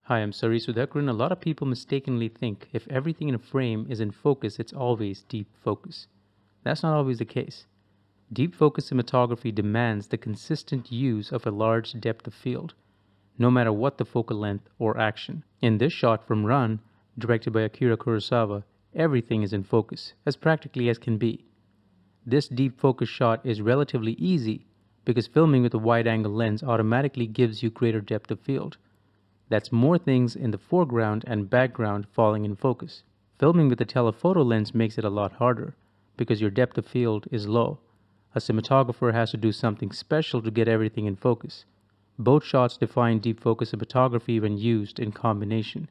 Hi, I'm Sari Sudhakaran. A lot of people mistakenly think if everything in a frame is in focus, it's always deep focus. That's not always the case. Deep focus cinematography demands the consistent use of a large depth of field, no matter what the focal length or action. In this shot from Run, directed by Akira Kurosawa, everything is in focus, as practically as can be. This deep focus shot is relatively easy because filming with a wide-angle lens automatically gives you greater depth of field. That's more things in the foreground and background falling in focus. Filming with a telephoto lens makes it a lot harder because your depth of field is low. A cinematographer has to do something special to get everything in focus. Both shots define deep focus cinematography when used in combination.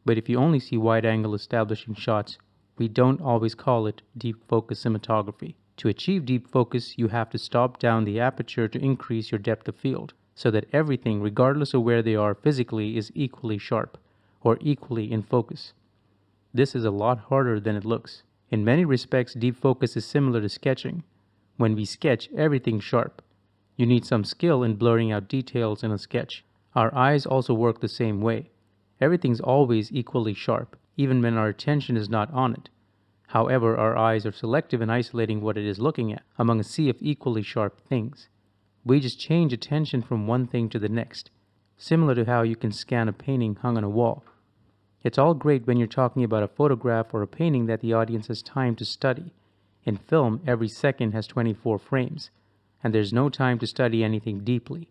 But if you only see wide-angle establishing shots, we don't always call it deep focus cinematography. To achieve deep focus, you have to stop down the aperture to increase your depth of field, so that everything, regardless of where they are physically, is equally sharp, or equally in focus. This is a lot harder than it looks. In many respects, deep focus is similar to sketching. When we sketch, everything's sharp. You need some skill in blurring out details in a sketch. Our eyes also work the same way. Everything's always equally sharp, even when our attention is not on it. However, our eyes are selective in isolating what it is looking at among a sea of equally sharp things. We just change attention from one thing to the next, similar to how you can scan a painting hung on a wall. It's all great when you're talking about a photograph or a painting that the audience has time to study. In film, every second has 24 frames, and there's no time to study anything deeply.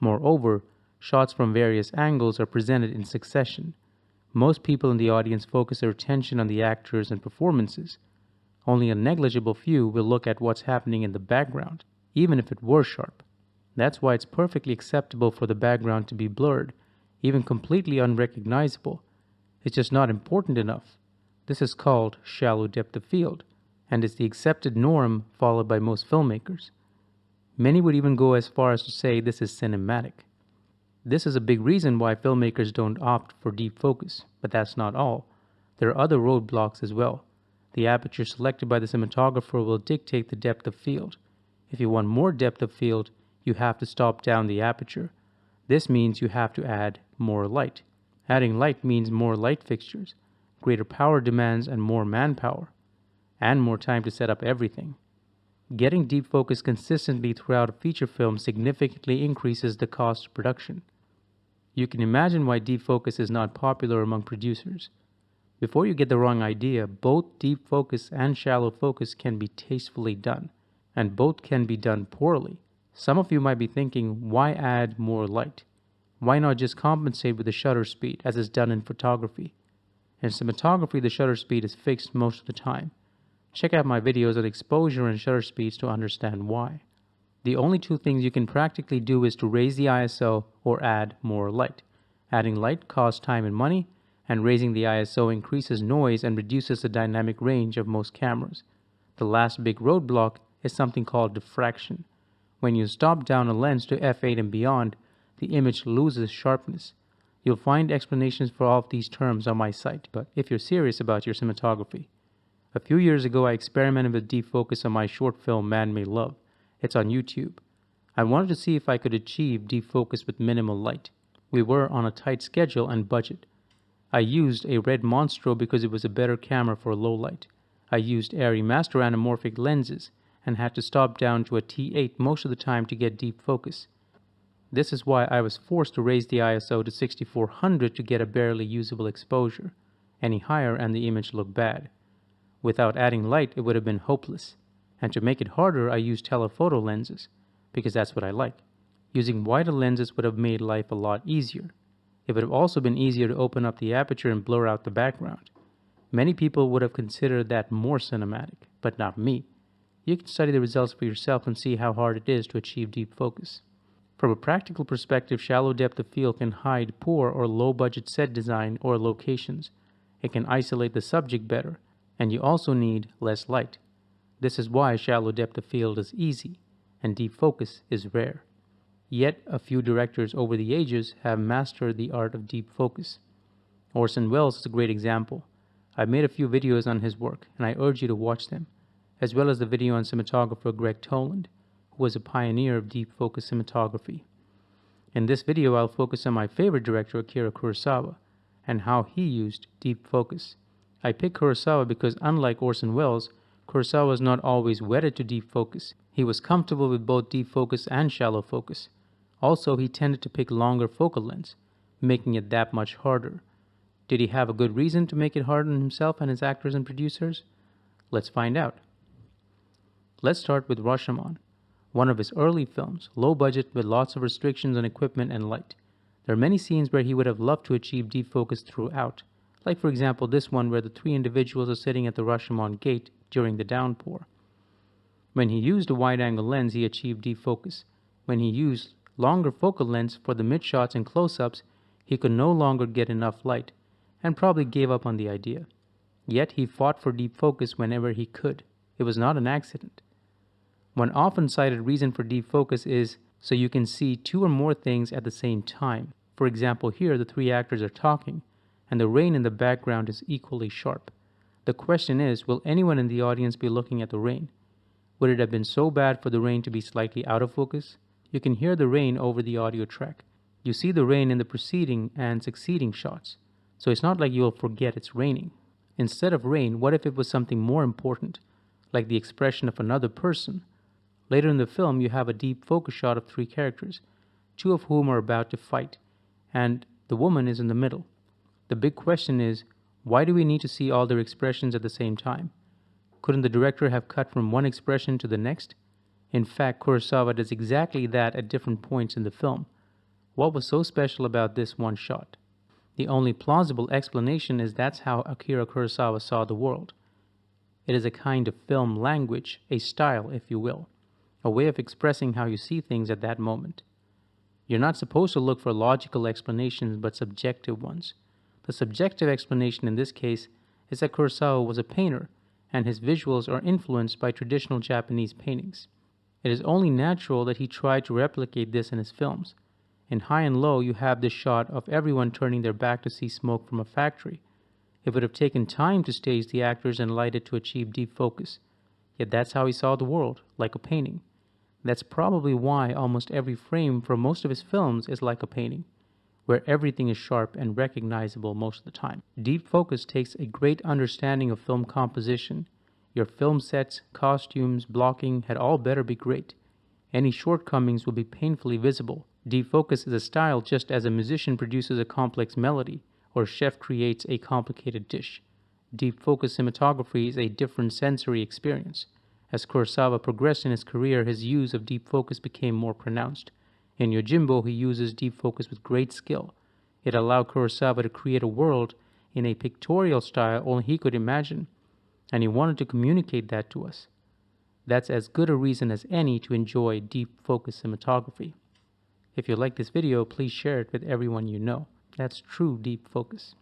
Moreover, shots from various angles are presented in succession. Most people in the audience focus their attention on the actors and performances. Only a negligible few will look at what's happening in the background, even if it were sharp. That's why it's perfectly acceptable for the background to be blurred, even completely unrecognizable. It's just not important enough. This is called shallow depth of field, and is the accepted norm followed by most filmmakers. Many would even go as far as to say this is cinematic. This is a big reason why filmmakers don't opt for deep focus, but that's not all. There are other roadblocks as well. The aperture selected by the cinematographer will dictate the depth of field. If you want more depth of field, you have to stop down the aperture. This means you have to add more light. Adding light means more light fixtures, greater power demands and more manpower, and more time to set up everything. Getting deep focus consistently throughout a feature film significantly increases the cost of production. You can imagine why deep focus is not popular among producers. Before you get the wrong idea, both deep focus and shallow focus can be tastefully done, and both can be done poorly. Some of you might be thinking, why add more light? Why not just compensate with the shutter speed, as is done in photography? In cinematography, the shutter speed is fixed most of the time. Check out my videos on exposure and shutter speeds to understand why. The only two things you can practically do is to raise the ISO or add more light. Adding light costs time and money, and raising the ISO increases noise and reduces the dynamic range of most cameras. The last big roadblock is something called diffraction. When you stop down a lens to f8 and beyond, the image loses sharpness. You'll find explanations for all of these terms on my site, but if you're serious about your cinematography. A few years ago, I experimented with deep focus on my short film Man Made Love. It's on YouTube. I wanted to see if I could achieve deep focus with minimal light. We were on a tight schedule and budget. I used a red Monstro because it was a better camera for low light. I used Arri master anamorphic lenses and had to stop down to a T8 most of the time to get deep focus. This is why I was forced to raise the ISO to 6400 to get a barely usable exposure. Any higher and the image looked bad. Without adding light, it would have been hopeless. And to make it harder, I used telephoto lenses, because that's what I like. Using wider lenses would have made life a lot easier. It would have also been easier to open up the aperture and blur out the background. Many people would have considered that more cinematic, but not me. You can study the results for yourself and see how hard it is to achieve deep focus. From a practical perspective, shallow depth of field can hide poor or low-budget set design or locations. It can isolate the subject better, and you also need less light. This is why shallow depth of field is easy, and deep focus is rare. Yet, a few directors over the ages have mastered the art of deep focus. Orson Welles is a great example. I've made a few videos on his work, and I urge you to watch them, as well as the video on cinematographer Greg Toland, who was a pioneer of deep focus cinematography. In this video, I'll focus on my favorite director, Akira Kurosawa, and how he used deep focus. I picked Kurosawa because, unlike Orson Welles, Kurosawa was not always wedded to deep focus. He was comfortable with both deep focus and shallow focus. Also, he tended to pick longer focal lengths, making it that much harder. Did he have a good reason to make it hard on himself and his actors and producers? Let's find out. Let's start with Rashomon, one of his early films, low budget with lots of restrictions on equipment and light. There are many scenes where he would have loved to achieve deep focus throughout, like for example this one where the three individuals are sitting at the Rashomon gate during the downpour. When he used a wide-angle lens, he achieved deep focus. When he used longer focal lengths for the mid-shots and close-ups, he could no longer get enough light, and probably gave up on the idea. Yet he fought for deep focus whenever he could. It was not an accident. One often cited reason for deep focus is so you can see two or more things at the same time. For example, here the three actors are talking, and the rain in the background is equally sharp. The question is, will anyone in the audience be looking at the rain? Would it have been so bad for the rain to be slightly out of focus? You can hear the rain over the audio track. You see the rain in the preceding and succeeding shots, so it's not like you'll forget it's raining. Instead of rain, what if it was something more important, like the expression of another person? Later in the film, you have a deep focus shot of three characters, two of whom are about to fight, and the woman is in the middle. The big question is, why do we need to see all their expressions at the same time? Couldn't the director have cut from one expression to the next? In fact, Kurosawa does exactly that at different points in the film. What was so special about this one shot? The only plausible explanation is that's how Akira Kurosawa saw the world. It is a kind of film language, a style, if you will, a way of expressing how you see things at that moment. You're not supposed to look for logical explanations, but subjective ones. The subjective explanation in this case is that Kurosawa was a painter, and his visuals are influenced by traditional Japanese paintings. It is only natural that he tried to replicate this in his films. In High and Low, you have this shot of everyone turning their back to see smoke from a factory. It would have taken time to stage the actors and light it to achieve deep focus. Yet that's how he saw the world, like a painting. That's probably why almost every frame for most of his films is like a painting, where everything is sharp and recognizable most of the time. Deep focus takes a great understanding of film composition. Your film sets, costumes, blocking had all better be great. Any shortcomings will be painfully visible. Deep focus is a style just as a musician produces a complex melody or a chef creates a complicated dish. Deep focus cinematography is a different sensory experience. As Kurosawa progressed in his career, his use of deep focus became more pronounced. In Yojimbo, he uses deep focus with great skill. It allowed Kurosawa to create a world in a pictorial style only he could imagine, and he wanted to communicate that to us. That's as good a reason as any to enjoy deep focus cinematography. If you like this video, please share it with everyone you know. That's true deep focus.